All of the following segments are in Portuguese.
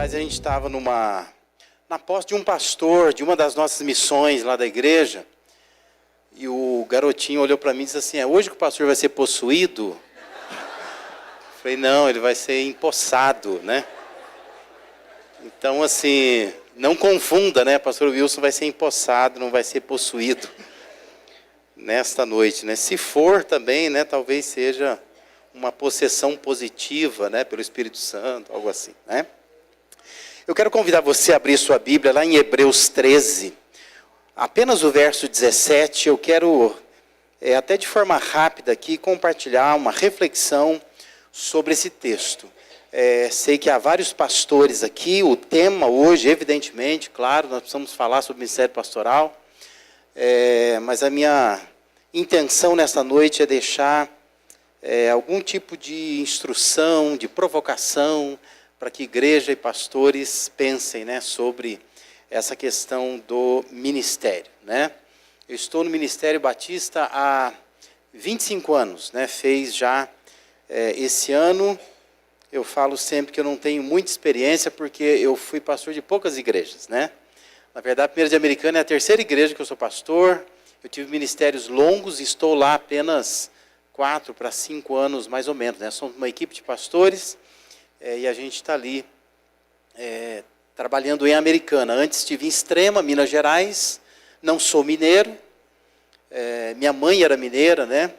atrás a gente estava na posse de um pastor de uma das nossas missões lá da igreja, e o garotinho olhou para mim e disse assim: é hoje que o pastor vai ser possuído? Eu falei: não, ele vai ser empossado, né? Então, assim, não confunda, né? Pastor Wilson vai ser empossado, não vai ser possuído nesta noite, né? Se for também, né, talvez seja uma possessão positiva, né, pelo Espírito Santo, algo assim, né? Eu quero convidar você a abrir sua Bíblia lá em Hebreus 13, apenas o verso 17. Eu quero, até de forma rápida aqui, compartilhar uma reflexão sobre esse texto. Sei que há vários pastores aqui, o tema hoje, evidentemente, claro, nós precisamos falar sobre o ministério pastoral, mas a minha intenção nesta noite é deixar algum tipo de instrução, de provocação, para que igreja e pastores pensem, né, sobre essa questão do ministério, né? Eu estou no Ministério Batista há 25 anos, né? Fez já esse ano. Eu falo sempre que eu não tenho muita experiência, porque eu fui pastor de poucas igrejas, né? Na verdade, a Primeira de Americana é a terceira igreja que eu sou pastor. Eu tive ministérios longos e estou lá apenas 4 para 5 anos, mais ou menos, né? Somos uma equipe de pastores e a gente está ali trabalhando em Americana. Antes estive em Extrema, Minas Gerais. Não sou mineiro. Minha mãe era mineira, né?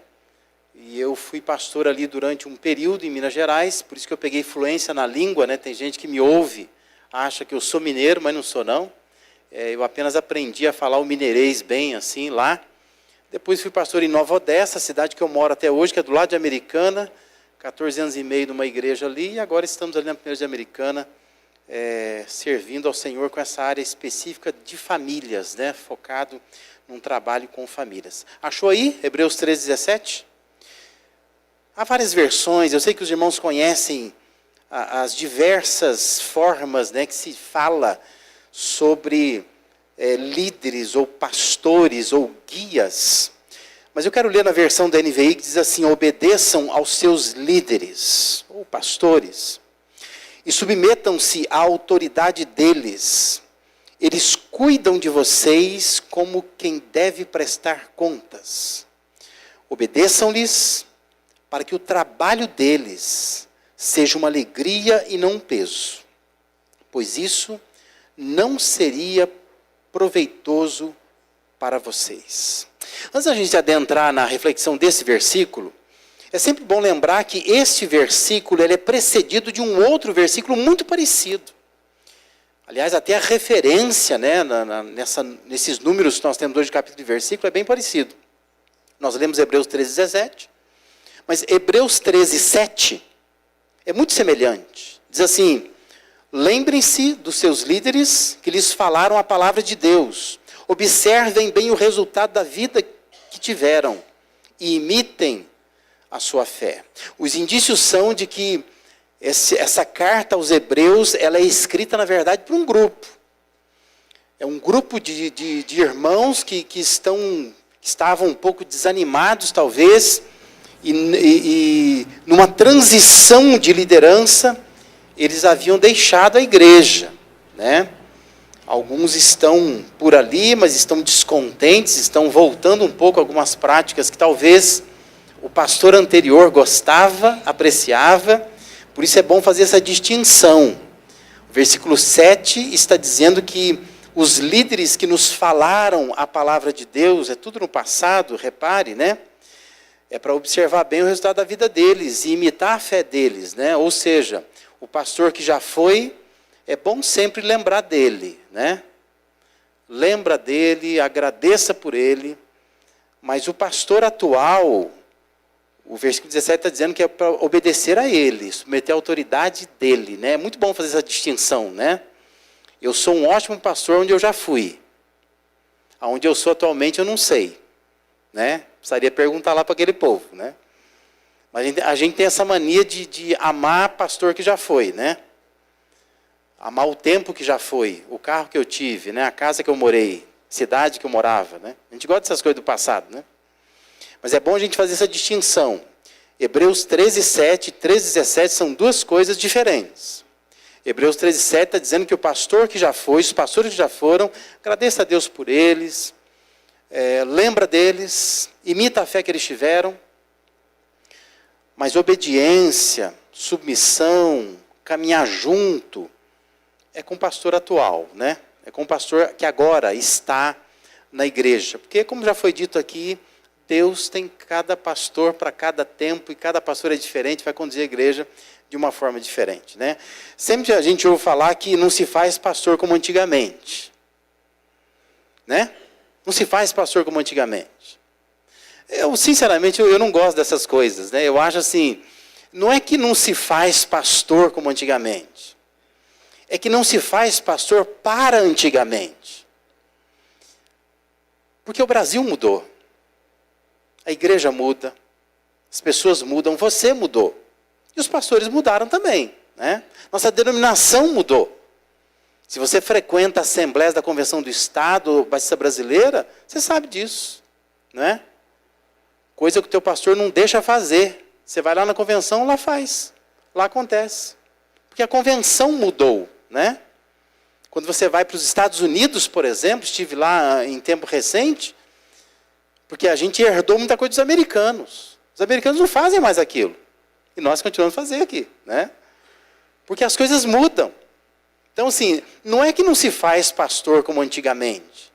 E eu fui pastor ali durante um período em Minas Gerais, por isso que eu peguei fluência na língua, né? Tem gente que me ouve, acha que eu sou mineiro, mas não sou não. Eu apenas aprendi a falar o mineirês bem assim lá. Depois fui pastor em Nova Odessa, a cidade que eu moro até hoje, que é do lado de Americana, 14 anos e meio numa igreja ali, e agora estamos ali na Primeira de Americana, servindo ao Senhor com essa área específica de famílias, né? Focado num trabalho com famílias. Achou aí, Hebreus 13, 17? Há várias versões, eu sei que os irmãos conhecem as diversas formas, né, que se fala sobre líderes, ou pastores, ou guias. Mas eu quero ler na versão da NVI que diz assim: obedeçam aos seus líderes, ou pastores, e submetam-se à autoridade deles. Eles cuidam de vocês como quem deve prestar contas. Obedeçam-lhes, para que o trabalho deles seja uma alegria e não um peso, pois isso não seria proveitoso para vocês. Antes da gente adentrar na reflexão desse versículo, é sempre bom lembrar que este versículo ele é precedido de um outro versículo muito parecido. Aliás, até a referência, né, nesses números que nós temos hoje de capítulo de versículo é bem parecido. Nós lemos Hebreus 13, 17, mas Hebreus 13, 7 é muito semelhante. Diz assim: lembrem-se dos seus líderes que lhes falaram a palavra de Deus. Observem bem o resultado da vida que tiveram e imitem a sua fé. Os indícios são de que essa carta aos Hebreus ela é escrita, na verdade, por um grupo. É um grupo de irmãos que estavam um pouco desanimados, talvez, e numa transição de liderança, eles haviam deixado a igreja, né? Alguns estão por ali, mas estão descontentes, estão voltando um pouco a algumas práticas que talvez o pastor anterior gostava, apreciava. Por isso é bom fazer essa distinção. O versículo 7 está dizendo que os líderes que nos falaram a palavra de Deus, é tudo no passado, repare, né? É para observar bem o resultado da vida deles e imitar a fé deles, né? Ou seja, o pastor que já foi, é bom sempre lembrar dele, né? Lembra dele, agradeça por ele, mas o pastor atual, o versículo 17 está dizendo que é para obedecer a ele, submeter a autoridade dele, né? É muito bom fazer essa distinção, né? Eu sou um ótimo pastor onde eu já fui. Aonde eu sou atualmente eu não sei, né? Precisaria perguntar lá para aquele povo, né? Mas a gente tem essa mania de amar pastor que já foi, né? Amar o tempo que já foi, o carro que eu tive, né? A casa que eu morei, cidade que eu morava, né? A gente gosta dessas coisas do passado, né? Mas é bom a gente fazer essa distinção. Hebreus 13, 7 e 13, 17 são duas coisas diferentes. Hebreus 13:7 está dizendo que o pastor que já foi, os pastores que já foram, agradeça a Deus por eles, lembra deles, imita a fé que eles tiveram. Mas obediência, submissão, caminhar junto, é com o pastor atual, né? É com o pastor que agora está na igreja. Porque, como já foi dito aqui, Deus tem cada pastor para cada tempo, e cada pastor é diferente, vai conduzir a igreja de uma forma diferente, né? Sempre a gente ouve falar que não se faz pastor como antigamente, né? Não se faz pastor como antigamente. Sinceramente, eu não gosto dessas coisas, né? Eu acho assim, não é que não se faz pastor como antigamente, é que não se faz pastor para antigamente. Porque o Brasil mudou, a igreja muda, as pessoas mudam, você mudou. E os pastores mudaram também, né? Nossa denominação mudou. Se você frequenta a Assembleia da Convenção do Estado, Batista Brasileira, você sabe disso, né? Coisa que o teu pastor não deixa fazer. Você vai lá na convenção, lá faz. Lá acontece. Porque a convenção mudou, né? Quando você vai para os Estados Unidos, por exemplo, estive lá em tempo recente, porque a gente herdou muita coisa dos americanos. Os americanos não fazem mais aquilo. E nós continuamos a fazer aqui, né? Porque as coisas mudam. Então, assim, não é que não se faz pastor como antigamente.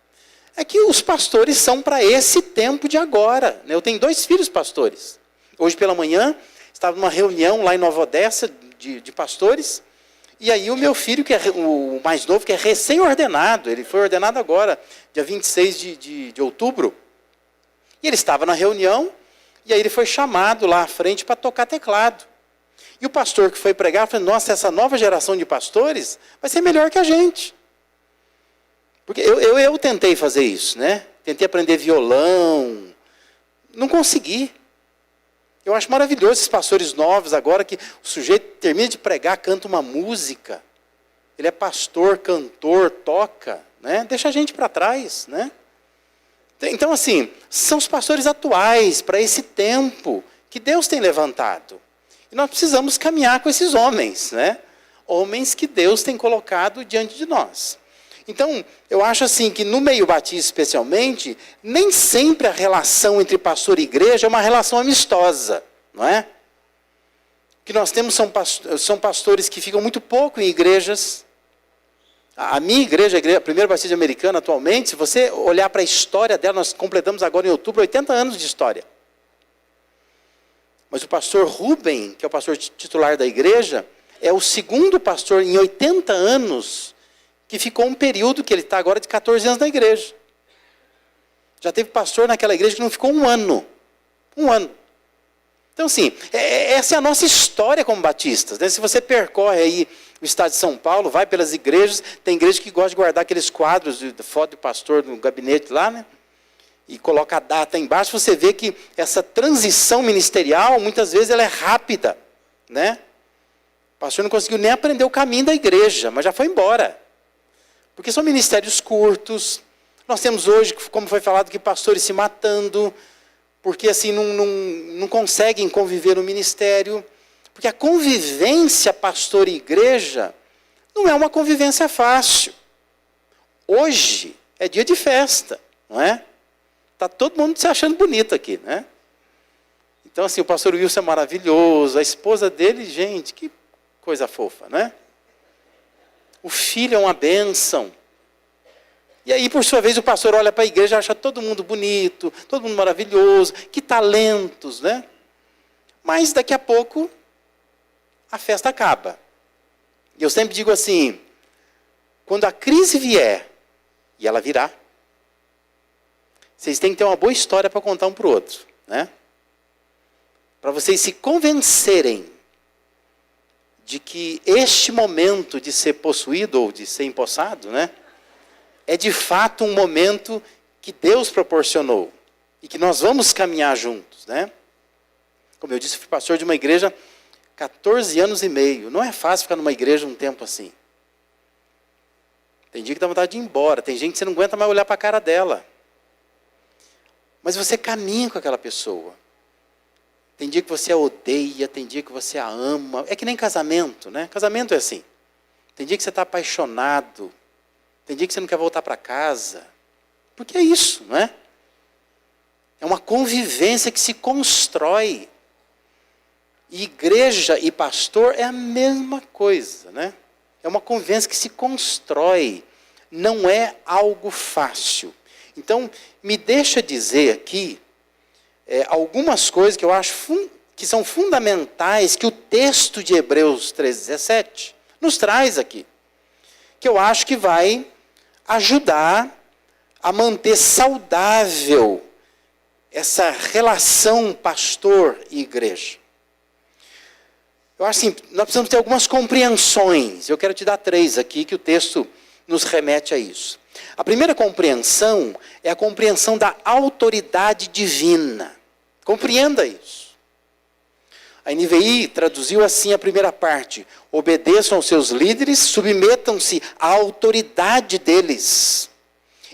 É que os pastores são para esse tempo de agora, né? Eu tenho 2 filhos pastores. Hoje pela manhã, estava numa reunião lá em Nova Odessa de pastores. E aí o meu filho, que é o mais novo, que é recém-ordenado, ele foi ordenado agora, dia 26 de outubro. E ele estava na reunião, e aí ele foi chamado lá à frente para tocar teclado. E o pastor que foi pregar falou, nossa, essa nova geração de pastores vai ser melhor que a gente. Porque eu tentei fazer isso, né? Tentei aprender violão, não consegui. Eu acho maravilhoso esses pastores novos agora, que o sujeito termina de pregar, canta uma música. Ele é pastor, cantor, toca, né? Deixa a gente para trás, né? Então, assim, são os pastores atuais, para esse tempo, que Deus tem levantado. E nós precisamos caminhar com esses homens, né? Homens que Deus tem colocado diante de nós. Então, eu acho assim, que no meio batista especialmente, nem sempre a relação entre pastor e igreja é uma relação amistosa, não é? O que nós temos são pastores que ficam muito pouco em igrejas. A minha igreja, a Primeira Batista Americana, atualmente, se você olhar para a história dela, nós completamos agora em outubro 80 anos de história. Mas o pastor Rubem, que é o pastor titular da igreja, é o segundo pastor em 80 anos que ficou um período, que ele está agora de 14 anos na igreja. Já teve pastor naquela igreja que não ficou um ano. Um ano. Então, assim, essa é a nossa história como batistas, né? Se você percorre aí o estado de São Paulo, vai pelas igrejas, tem igreja que gosta de guardar aqueles quadros de foto do pastor no gabinete lá, né? E coloca a data embaixo, você vê que essa transição ministerial, muitas vezes, ela é rápida, né? O pastor não conseguiu nem aprender o caminho da igreja, mas já foi embora. Porque são ministérios curtos. Nós temos hoje, como foi falado, que pastores se matando, porque assim não conseguem conviver no ministério. Porque a convivência pastor e igreja não é uma convivência fácil. Hoje é dia de festa, não é? Está todo mundo se achando bonito aqui, né? Então, assim, o pastor Wilson é maravilhoso, a esposa dele, gente, que coisa fofa, né? O filho é uma bênção. E aí, por sua vez, o pastor olha para a igreja e acha todo mundo bonito, todo mundo maravilhoso, que talentos, né? Mas daqui a pouco, a festa acaba. E eu sempre digo assim, quando a crise vier, e ela virá, vocês têm que ter uma boa história para contar um para o outro, né? Para vocês se convencerem de que este momento de ser possuído ou de ser empossado, né, é de fato um momento que Deus proporcionou e que nós vamos caminhar juntos, né? Como eu disse, fui pastor de uma igreja 14 anos e meio. Não é fácil ficar numa igreja um tempo assim. Tem dia que dá vontade de ir embora, tem gente que você não aguenta mais olhar para a cara dela. Mas você caminha com aquela pessoa. Tem dia que você a odeia, tem dia que você a ama. É que nem casamento, né? Casamento é assim. Tem dia que você está apaixonado. Tem dia que você não quer voltar para casa. Porque é isso, não é? É uma convivência que se constrói. E igreja e pastor é a mesma coisa, né? É uma convivência que se constrói. Não é algo fácil. Então, me deixa dizer aqui algumas coisas que eu acho que são fundamentais que o texto de Hebreus 3,17 nos traz aqui. Que eu acho que vai ajudar a manter saudável essa relação pastor e igreja. Eu acho assim, nós precisamos ter algumas compreensões. Eu quero te dar 3 aqui, que o texto nos remete a isso. A primeira compreensão é a compreensão da autoridade divina. Compreenda isso. A NVI traduziu assim a primeira parte: obedeçam aos seus líderes, submetam-se à autoridade deles.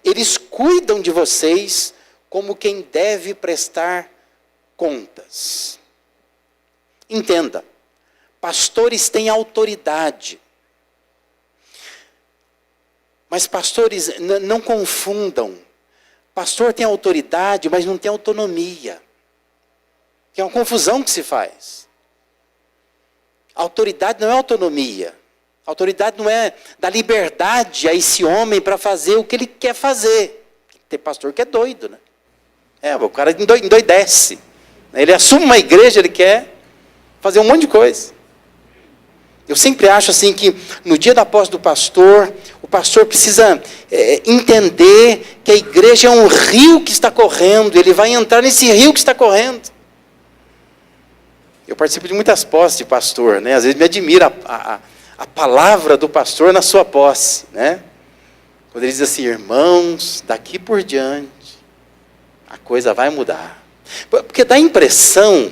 Eles cuidam de vocês como quem deve prestar contas. Entenda, pastores têm autoridade. Mas pastores, não confundam. Pastor tem autoridade, mas não tem autonomia. Que é uma confusão que se faz. Autoridade não é autonomia. Autoridade não é dar liberdade a esse homem para fazer o que ele quer fazer. Tem pastor que é doido, né? O cara endoidece. Ele assume uma igreja, ele quer fazer um monte de coisa. Eu sempre acho assim que no dia da posse do pastor, o pastor precisa entender que a igreja é um rio que está correndo, ele vai entrar nesse rio que está correndo. Eu participo de muitas posses de pastor, né? Às vezes me admira a palavra do pastor na sua posse, né? Quando ele diz assim: irmãos, daqui por diante, a coisa vai mudar. Porque dá a impressão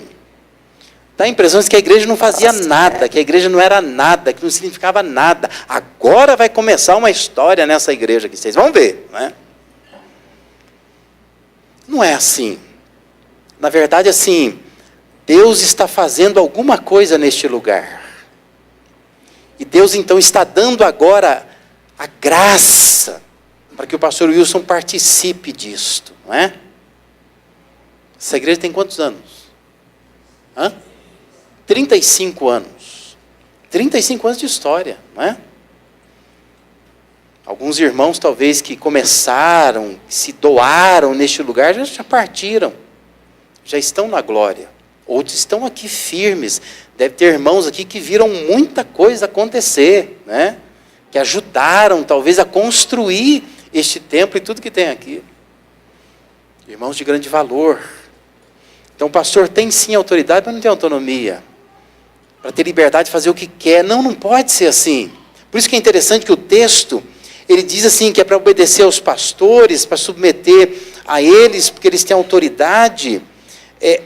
de que a igreja não fazia nada, que a igreja não era nada, que não significava nada. Agora vai começar uma história nessa igreja que vocês vão ver, não é? Não é assim. Na verdade, assim, Deus está fazendo alguma coisa neste lugar. E Deus, então, está dando agora a graça para que o pastor Wilson participe disto, não é? Essa igreja tem quantos anos? 35 anos. 35 anos de história, não é? Alguns irmãos, talvez, que começaram, se doaram neste lugar, já partiram. Já estão na glória. Outros estão aqui firmes. Deve ter irmãos aqui que viram muita coisa acontecer, né? Que ajudaram, talvez, a construir este templo e tudo que tem aqui. Irmãos de grande valor. Então, o pastor tem sim autoridade, mas não tem autonomia. Para ter liberdade de fazer o que quer. Não pode ser assim. Por isso que é interessante que o texto, ele diz assim, que é para obedecer aos pastores, para submeter a eles, porque eles têm autoridade.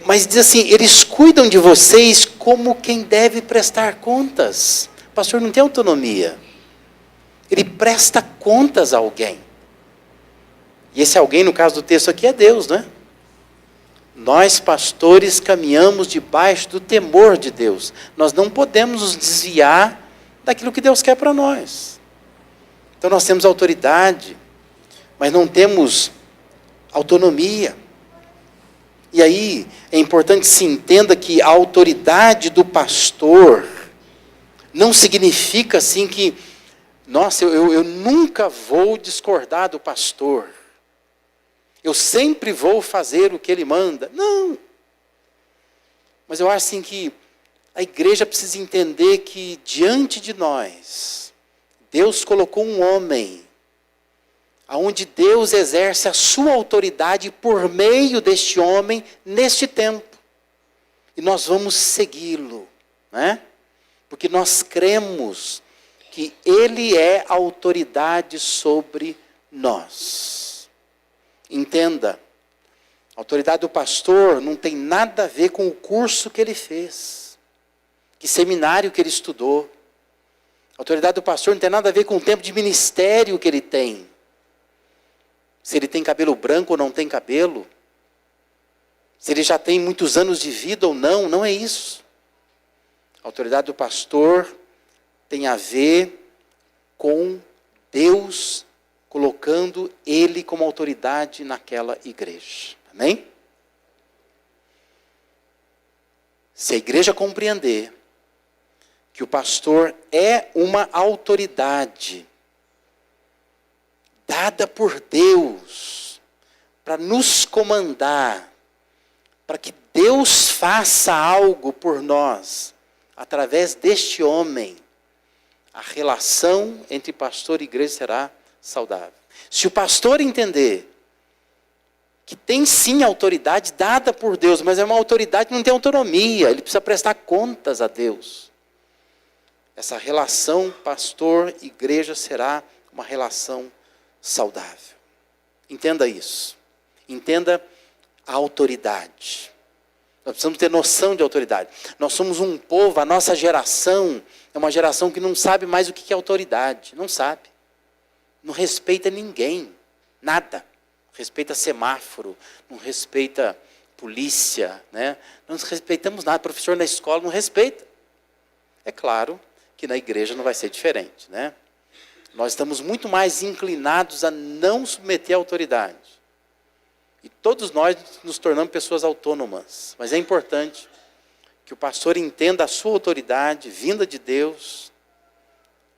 Mas diz assim, eles cuidam de vocês como quem deve prestar contas. O pastor não tem autonomia. Ele presta contas a alguém. E esse alguém, no caso do texto aqui, é Deus, né? Nós, pastores, caminhamos debaixo do temor de Deus. Nós não podemos nos desviar daquilo que Deus quer para nós. Então nós temos autoridade, mas não temos autonomia. E aí é importante que se entenda que a autoridade do pastor não significa assim que, nossa, eu nunca vou discordar do pastor. Eu sempre vou fazer o que ele manda. Não. Mas eu acho assim que a igreja precisa entender que diante de nós, Deus colocou um homem, onde Deus exerce a sua autoridade por meio deste homem, neste tempo. E nós vamos segui-lo, né? Porque nós cremos que ele é a autoridade sobre nós. Entenda, a autoridade do pastor não tem nada a ver com o curso que ele fez, que seminário que ele estudou. A autoridade do pastor não tem nada a ver com o tempo de ministério que ele tem. Se ele tem cabelo branco ou não tem cabelo. Se ele já tem muitos anos de vida ou não, não é isso. A autoridade do pastor tem a ver com Deus colocando ele como autoridade naquela igreja. Amém? Se a igreja compreender que o pastor é uma autoridade dada por Deus para nos comandar, para que Deus faça algo por nós, através deste homem, a relação entre pastor e igreja será saudável. Se o pastor entender que tem sim autoridade dada por Deus, mas é uma autoridade que não tem autonomia, ele precisa prestar contas a Deus. Essa relação pastor-igreja será uma relação saudável. Entenda isso. Entenda a autoridade. Nós precisamos ter noção de autoridade. Nós somos um povo, a nossa geração é uma geração que não sabe mais o que é autoridade. Não sabe. Não respeita ninguém. Nada. Respeita semáforo, não respeita polícia, né? Não respeitamos nada. Professor na escola não respeita. É claro que na igreja não vai ser diferente, né? Nós estamos muito mais inclinados a não submeter a autoridade. E todos nós nos tornamos pessoas autônomas. Mas é importante que o pastor entenda a sua autoridade, vinda de Deus,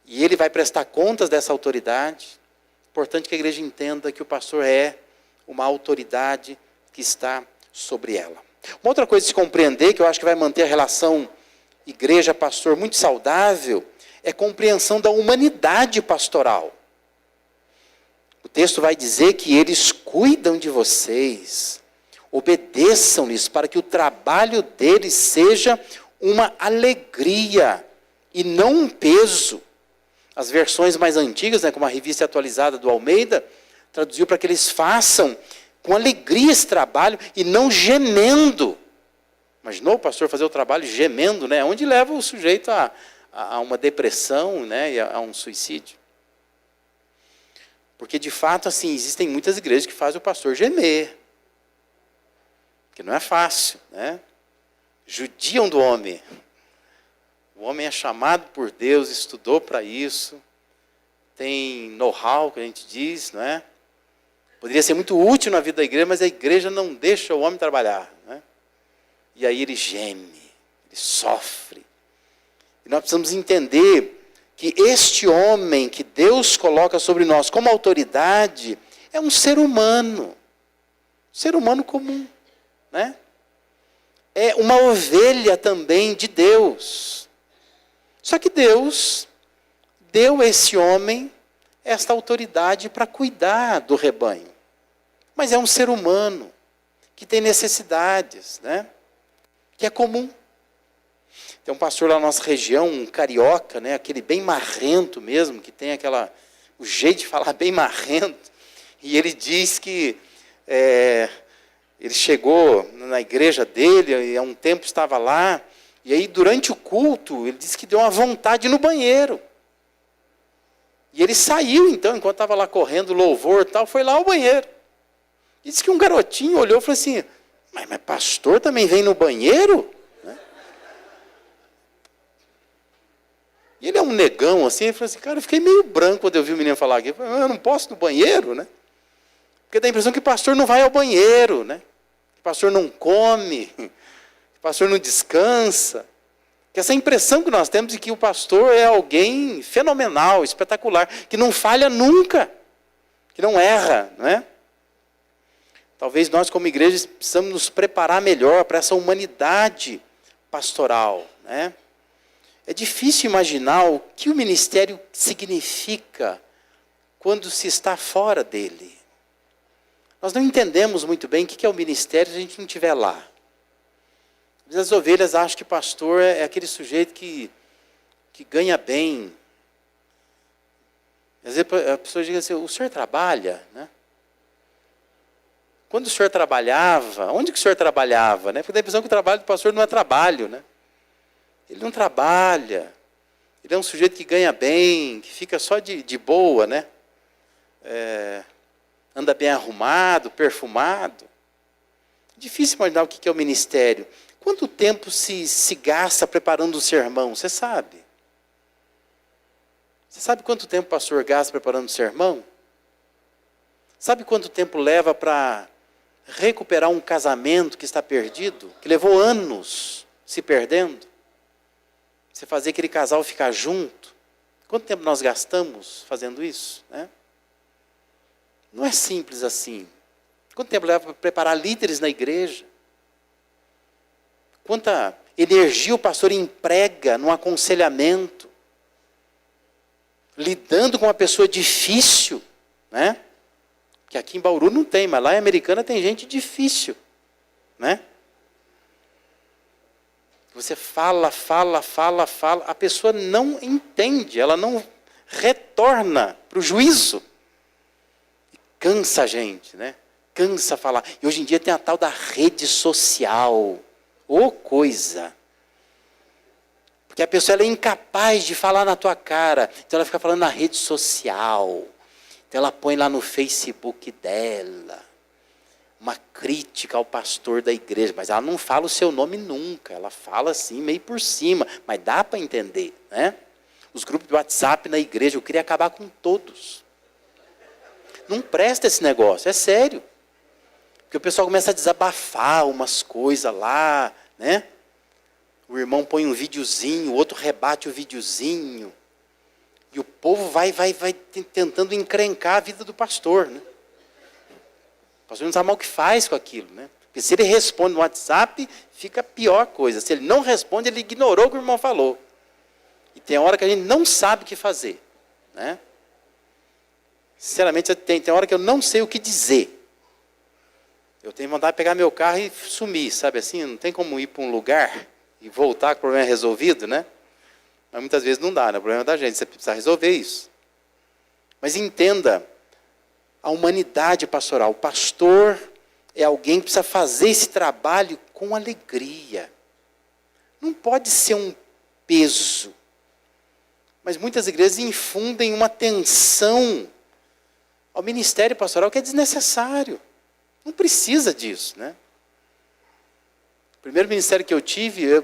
e ele vai prestar contas dessa autoridade. Importante que a igreja entenda que o pastor é uma autoridade que está sobre ela. Uma outra coisa de se compreender, que eu acho que vai manter a relação igreja-pastor muito saudável, é a compreensão da humanidade pastoral. O texto vai dizer que eles cuidam de vocês, obedeçam-lhes para que o trabalho deles seja uma alegria e não um peso. As versões mais antigas, né, como a revista atualizada do Almeida, traduziu para que eles façam com alegria esse trabalho e não gemendo. Imaginou o pastor fazer o trabalho gemendo, né? Onde leva o sujeito a uma depressão, né, e a um suicídio. Porque, de fato, assim, existem muitas igrejas que fazem o pastor gemer. Que não é fácil, né? Judiam do homem. O homem é chamado por Deus, estudou para isso, tem know-how, que a gente diz, não é? Poderia ser muito útil na vida da igreja, mas a igreja não deixa o homem trabalhar, né? E aí ele geme, ele sofre. E nós precisamos entender que este homem que Deus coloca sobre nós como autoridade é um ser humano comum, né? É uma ovelha também de Deus. Só que Deus deu a esse homem esta autoridade para cuidar do rebanho. Mas é um ser humano que tem necessidades, né? Que é comum. Tem um pastor lá na nossa região, um carioca, né? Aquele bem marrento mesmo, que tem o jeito de falar bem marrento. E ele diz que ele chegou na igreja dele, e há um tempo estava lá, e aí durante o culto, ele disse que deu uma vontade no banheiro. E ele saiu então, enquanto estava lá correndo louvor e tal, foi lá ao banheiro. E disse que um garotinho olhou e falou assim, mas pastor também vem no banheiro? Né? E ele é um negão assim, ele falou assim, cara, eu fiquei meio branco quando eu vi o menino falar aqui. Eu falei, eu não posso ir no banheiro, né? Porque dá a impressão que o pastor não vai ao banheiro, né? Que o pastor não come, que o pastor não descansa. Que essa impressão que nós temos de que o pastor é alguém fenomenal, espetacular, que não falha nunca, que não erra, não é? Talvez nós, como igreja, precisamos nos preparar melhor para essa humanidade pastoral, né? É difícil imaginar o que o ministério significa quando se está fora dele. Nós não entendemos muito bem o que é o ministério se a gente não estiver lá. As ovelhas acham que pastor é aquele sujeito que ganha bem. Às vezes a pessoa diz assim, o senhor trabalha, né? Quando o senhor trabalhava, onde que o senhor trabalhava? Né? Porque dá a impressão que o trabalho do pastor não é trabalho, né? Ele não trabalha. Ele é um sujeito que ganha bem, que fica só de boa, né? Anda bem arrumado, perfumado. Difícil imaginar o que é o ministério. Quanto tempo se gasta preparando um sermão? Você sabe? Você sabe quanto tempo o pastor gasta preparando o sermão? Sabe quanto tempo leva para recuperar um casamento que está perdido? Que levou anos se perdendo? Você fazer aquele casal ficar junto? Quanto tempo nós gastamos fazendo isso, né? Não é simples assim. Quanto tempo leva para preparar líderes na igreja? Quanta energia o pastor emprega no aconselhamento, lidando com uma pessoa difícil, né? Que aqui em Bauru não tem, mas lá em Americana tem gente difícil, né? Você fala, a pessoa não entende, ela não retorna para o juízo. Cansa a gente, né? Cansa falar. E hoje em dia tem a tal da rede social. Ô coisa! Porque a pessoa ela é incapaz de falar na tua cara. Então ela fica falando na rede social. Então ela põe lá no Facebook dela uma crítica ao pastor da igreja. Mas ela não fala o seu nome nunca. Ela fala assim, meio por cima. Mas dá para entender, né? Os grupos de WhatsApp na igreja, eu queria acabar com todos. Não presta esse negócio, é sério. Porque o pessoal começa a desabafar umas coisas lá, né? O irmão põe um videozinho, o outro rebate o videozinho. E o povo vai tentando encrencar a vida do pastor, né? O pastor não sabe mal o que faz com aquilo, né? Porque se ele responde no WhatsApp, fica a pior coisa. Se ele não responde, ele ignorou o que o irmão falou. E tem hora que a gente não sabe o que fazer, né? Sinceramente, tem hora que eu não sei o que dizer. Eu tenho vontade de pegar meu carro e sumir, sabe assim? Não tem como ir para um lugar e voltar com o problema resolvido, né? Mas muitas vezes não dá, né? O problema é da gente, você precisa resolver isso. Mas entenda, a humanidade pastoral, o pastor é alguém que precisa fazer esse trabalho com alegria. Não pode ser um peso. Mas muitas igrejas infundem uma tensão ao ministério pastoral que é desnecessário. Não precisa disso, né? O primeiro ministério que eu tive,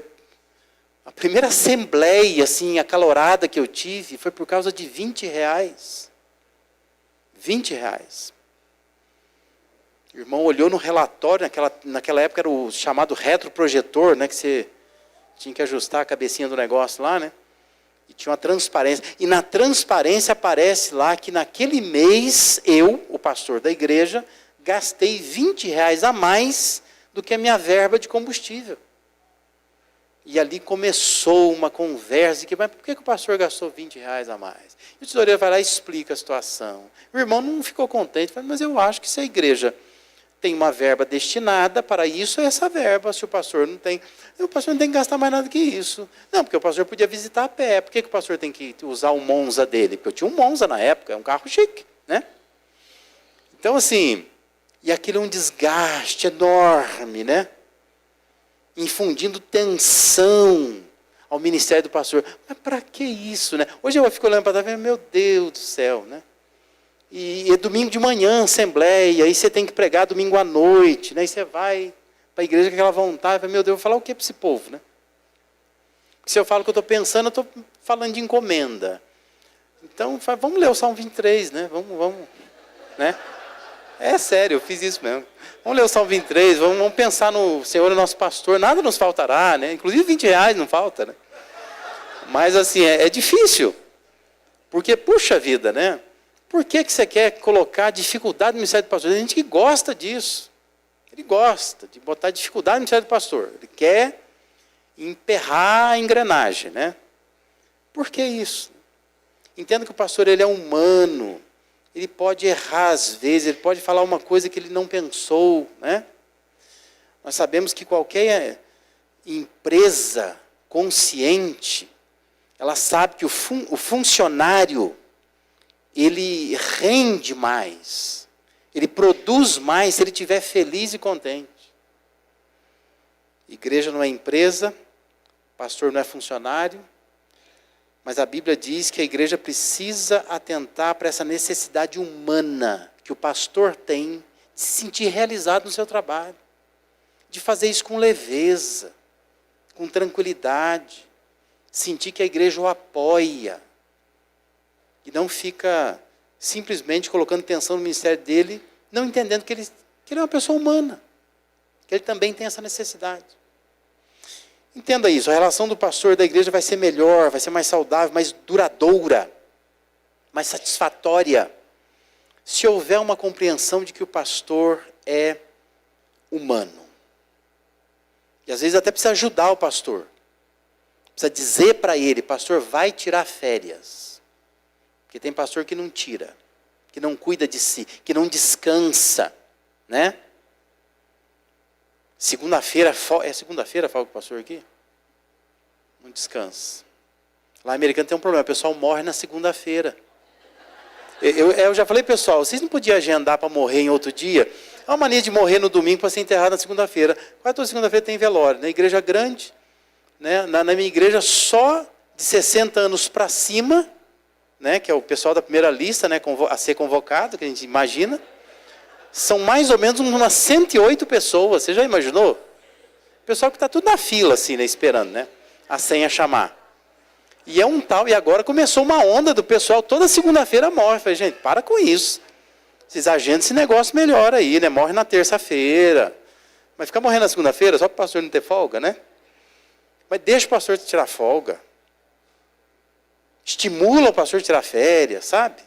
a primeira assembleia assim, acalorada que eu tive, foi por causa de R$20. R$20. O irmão olhou no relatório, naquela época era o chamado retroprojetor, né? Que você tinha que ajustar a cabecinha do negócio lá, né? E tinha uma transparência. E na transparência aparece lá que naquele mês, eu, o pastor da igreja, gastei R$20 a mais do que a minha verba de combustível. E ali começou uma conversa, mas por que o pastor gastou R$20 a mais? E o tesoureiro vai lá e explica a situação. O irmão não ficou contente, falou, mas eu acho que se a igreja tem uma verba destinada para isso, é essa verba. Se o pastor não tem que gastar mais nada que isso. Não, porque o pastor podia visitar a pé. Por que o pastor tem que usar o Monza dele? Porque eu tinha um Monza na época, é um carro chique, né? Então, assim, e aquilo é um desgaste enorme, né? Infundindo tensão ao ministério do pastor. Mas para que isso, né? Hoje eu fico olhando para trás e falo, meu Deus do céu, né? E é domingo de manhã, assembleia, aí você tem que pregar domingo à noite, né? E você vai para a igreja com aquela vontade, fala, meu Deus, eu vou falar o que para esse povo, né? Porque se eu falo o que eu estou pensando, eu estou falando de encomenda. Então, vamos ler o Salmo 23, né? Vamos, né? É sério, eu fiz isso mesmo. Vamos ler o Salmo 23, vamos pensar no Senhor, nosso pastor, nada nos faltará, né? Inclusive R$20 não falta, né? Mas assim, é difícil. Porque, puxa vida, né? Por que você quer colocar dificuldade no ministério do pastor? Tem gente que gosta disso. Ele gosta de botar dificuldade no ministério do pastor. Ele quer emperrar a engrenagem, né? Por que isso? Entenda que o pastor ele é humano. Ele pode errar às vezes, ele pode falar uma coisa que ele não pensou, né? Nós sabemos que qualquer empresa consciente, ela sabe que o funcionário, ele rende mais, ele produz mais se ele estiver feliz e contente. Igreja não é empresa, pastor não é funcionário, mas a Bíblia diz que a igreja precisa atentar para essa necessidade humana que o pastor tem de se sentir realizado no seu trabalho, de fazer isso com leveza, com tranquilidade, sentir que a igreja o apoia. e não fica simplesmente colocando atenção no ministério dele, não entendendo que ele é uma pessoa humana, que ele também tem essa necessidade. Entenda isso, a relação do pastor e da igreja vai ser melhor, vai ser mais saudável, mais duradoura, mais satisfatória, se houver uma compreensão de que o pastor é humano. E às vezes até precisa ajudar o pastor. Precisa dizer para ele, pastor, vai tirar férias. Porque tem pastor que não tira, que não cuida de si, que não descansa, né? Segunda-feira, é segunda-feira folga o pastor aqui? Não descansa. Lá em Americana tem um problema, o pessoal morre na segunda-feira. Eu já falei, pessoal, vocês não podiam agendar para morrer em outro dia? É uma mania de morrer no domingo para ser enterrado na segunda-feira. Quase toda segunda-feira tem velório. Na igreja grande, né? Na minha igreja, só de 60 anos para cima, né? Que é o pessoal da primeira lista, né? A ser convocado, que a gente imagina, são mais ou menos umas 108 pessoas. Você já imaginou? O pessoal que está tudo na fila, assim, né? Esperando, né? A senha chamar. E é um tal, e agora começou uma onda do pessoal, toda segunda-feira morre. Eu falei, gente, para com isso. Vocês agendam esse negócio melhor aí, né? Morre na terça-feira. Mas ficar morrendo na segunda-feira, só para o pastor não ter folga, né? Mas deixa o pastor tirar folga. Estimula o pastor a tirar férias, sabe?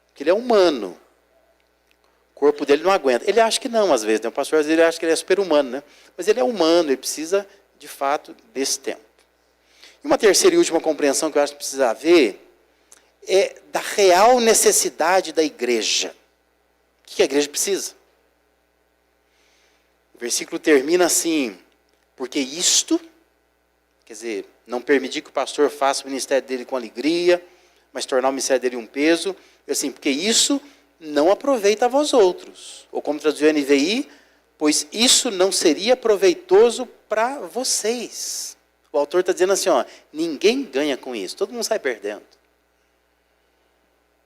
Porque ele é humano. O corpo dele não aguenta. Ele acha que não, às vezes, né? O pastor, às vezes, ele acha que ele é super-humano, né? Mas ele é humano, ele precisa, de fato, desse tempo. E uma terceira e última compreensão que eu acho que precisa haver é da real necessidade da igreja. O que a igreja precisa? O versículo termina assim, porque isto, quer dizer, não permitir que o pastor faça o ministério dele com alegria, mas tornar o ministério dele um peso, assim, porque isso não aproveita a vós outros. Ou como traduziu a NVI, pois isso não seria proveitoso para vocês. O autor está dizendo assim, ó, ninguém ganha com isso, todo mundo sai perdendo.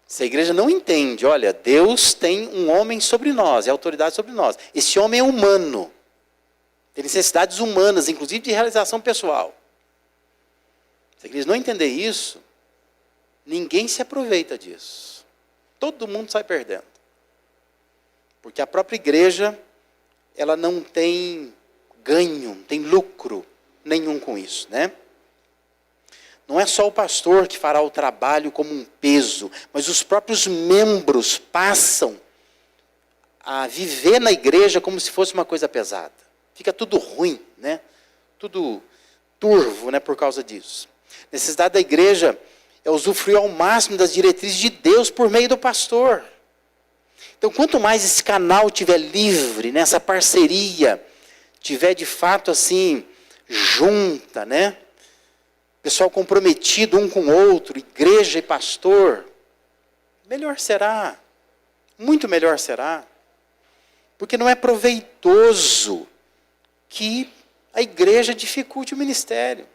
Se a igreja não entende, olha, Deus tem um homem sobre nós, é autoridade sobre nós. Esse homem é humano, tem necessidades humanas, inclusive de realização pessoal. Se a igreja não entender isso, ninguém se aproveita disso. Todo mundo sai perdendo. Porque a própria igreja, ela não tem ganho, não tem lucro nenhum com isso, né? Não é só o pastor que fará o trabalho como um peso, mas os próprios membros passam a viver na igreja como se fosse uma coisa pesada. Fica tudo ruim, né? Tudo turvo, né, por causa disso. A necessidade da igreja é usufruir ao máximo das diretrizes de Deus por meio do pastor. Então, quanto mais esse canal estiver livre, nessa parceria, tiver de fato assim, junta, né? Pessoal comprometido um com o outro, igreja e pastor, melhor será, muito melhor será. Porque não é proveitoso que a igreja dificulte o ministério.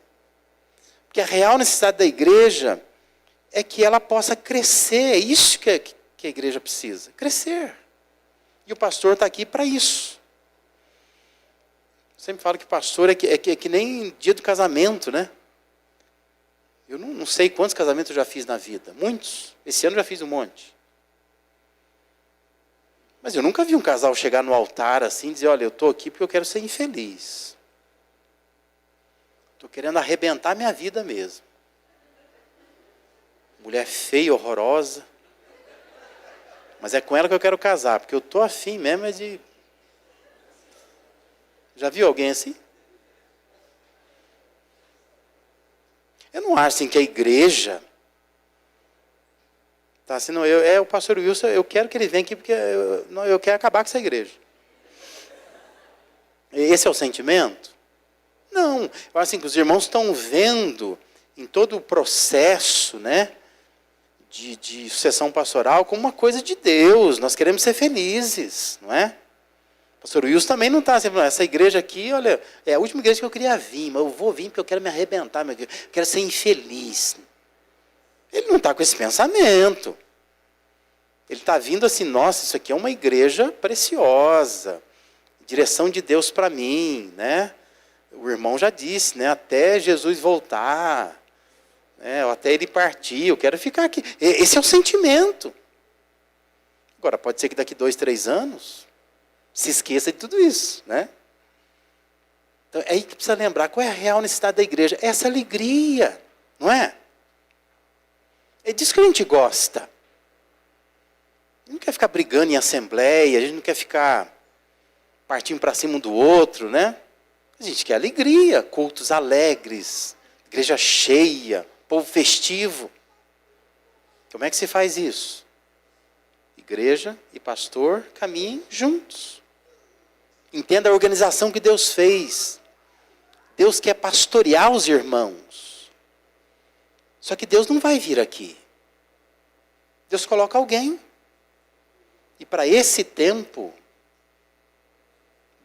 Porque a real necessidade da igreja é que ela possa crescer, é isso que a igreja precisa, crescer. E o pastor está aqui para isso. Sempre falo que pastor é que nem dia do casamento, né? Eu não sei quantos casamentos eu já fiz na vida. Muitos. Esse ano eu já fiz um monte. Mas eu nunca vi um casal chegar no altar assim e dizer, olha, eu estou aqui porque eu quero ser infeliz. Estou querendo arrebentar minha vida mesmo. Mulher feia, horrorosa. Mas é com ela que eu quero casar, porque eu estou afim mesmo de... Já viu alguém assim? Eu não acho assim que a igreja... Tá, assim, não, o pastor Wilson, eu quero que ele venha aqui porque eu quero acabar com essa igreja. Esse é o sentimento? Não. Eu acho assim que os irmãos estão vendo em todo o processo, né, de sucessão pastoral como uma coisa de Deus. Nós queremos ser felizes, não é? O pastor Wilson também não está assim, essa igreja aqui, olha, é a última igreja que eu queria vir, mas eu vou vir porque eu quero me arrebentar, eu quero ser infeliz. Ele não está com esse pensamento. Ele está vindo assim, nossa, isso aqui é uma igreja preciosa, direção de Deus para mim, né? O irmão já disse, né? Até Jesus voltar, Ou até ele partir, eu quero ficar aqui. Esse é o sentimento. Agora, pode ser que daqui 2, 3 anos, se esqueça de tudo isso, né? Então, é aí que precisa lembrar, qual é a real necessidade da igreja? Essa alegria, não é? É disso que a gente gosta. A gente não quer ficar brigando em assembleia, a gente não quer ficar partindo para cima um do outro, né? A gente quer alegria, cultos alegres, igreja cheia, povo festivo. Como é que se faz isso? Igreja e pastor caminhem juntos. Entenda a organização que Deus fez. Deus quer pastorear os irmãos. Só que Deus não vai vir aqui. Deus coloca alguém. E para esse tempo,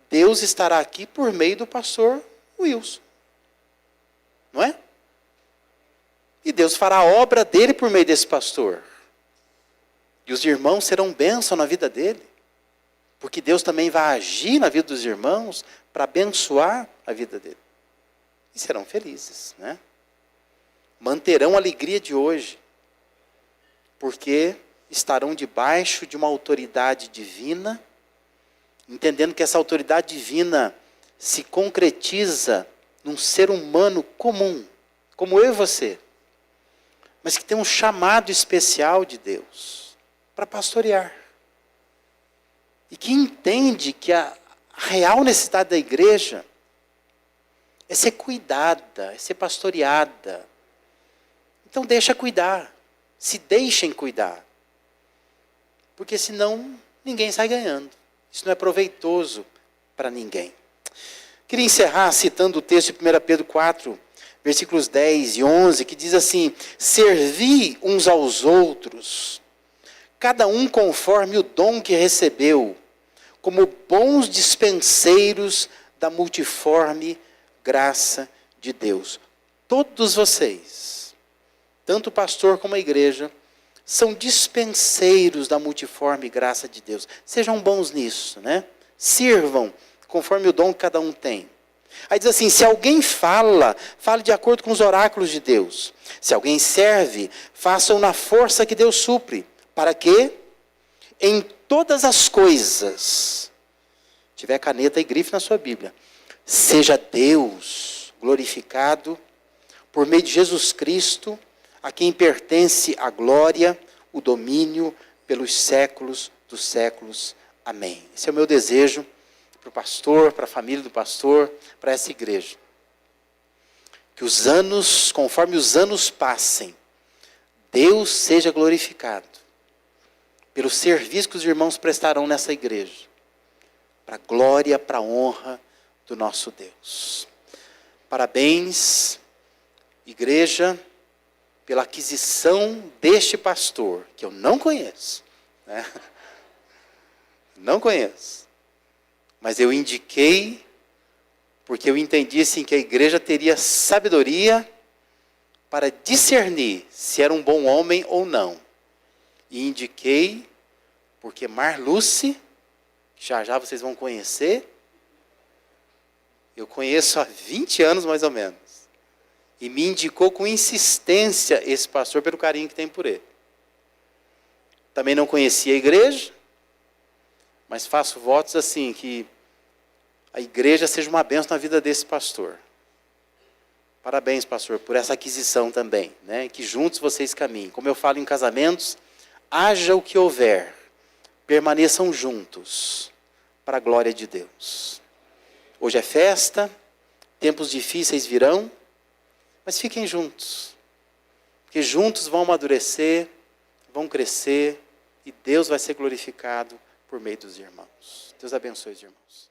Deus estará aqui por meio do pastor Wilson. Não é? E Deus fará a obra dele por meio desse pastor. E os irmãos serão bênção na vida dele. Porque Deus também vai agir na vida dos irmãos para abençoar a vida dele. E serão felizes, né? Manterão a alegria de hoje. Porque estarão debaixo de uma autoridade divina, entendendo que essa autoridade divina se concretiza num ser humano comum, como eu e você, mas que tem um chamado especial de Deus para pastorear. E que entende que a real necessidade da igreja é ser cuidada, é ser pastoreada. Então deixa cuidar, se deixem cuidar. Porque senão ninguém sai ganhando. Isso não é proveitoso para ninguém. Queria encerrar citando o texto de 1 Pedro 4, versículos 10 e 11, que diz assim: servi uns aos outros, cada um conforme o dom que recebeu, como bons dispenseiros da multiforme graça de Deus. Todos vocês, tanto o pastor como a igreja, são dispenseiros da multiforme graça de Deus. Sejam bons nisso, né? Sirvam conforme o dom que cada um tem. Aí diz assim: se alguém fala, fale de acordo com os oráculos de Deus. Se alguém serve, faça-o na força que Deus supre. Para quê? Em todas as coisas, tiver caneta e grife na sua Bíblia, seja Deus glorificado por meio de Jesus Cristo, a quem pertence a glória, o domínio pelos séculos dos séculos. Amém. Esse é o meu desejo para o pastor, para a família do pastor, para essa igreja. Que os anos, conforme os anos passem, Deus seja glorificado pelo serviço que os irmãos prestarão nessa igreja, para a glória, para a honra do nosso Deus. Parabéns, igreja, pela aquisição deste pastor, que eu não conheço, né? Não conheço. Mas eu indiquei, porque eu entendi assim, que a igreja teria sabedoria para discernir se era um bom homem ou não. E indiquei, porque Marluce, já já vocês vão conhecer, eu conheço há 20 anos mais ou menos. E me indicou com insistência esse pastor pelo carinho que tem por ele. Também não conhecia a igreja, mas faço votos assim, que a igreja seja uma bênção na vida desse pastor. Parabéns, pastor, por essa aquisição também, né? Que juntos vocês caminhem. Como eu falo em casamentos, haja o que houver, permaneçam juntos, para a glória de Deus. Hoje é festa, tempos difíceis virão, mas fiquem juntos, porque juntos vão amadurecer, vão crescer, e Deus vai ser glorificado por meio dos irmãos. Deus abençoe os irmãos.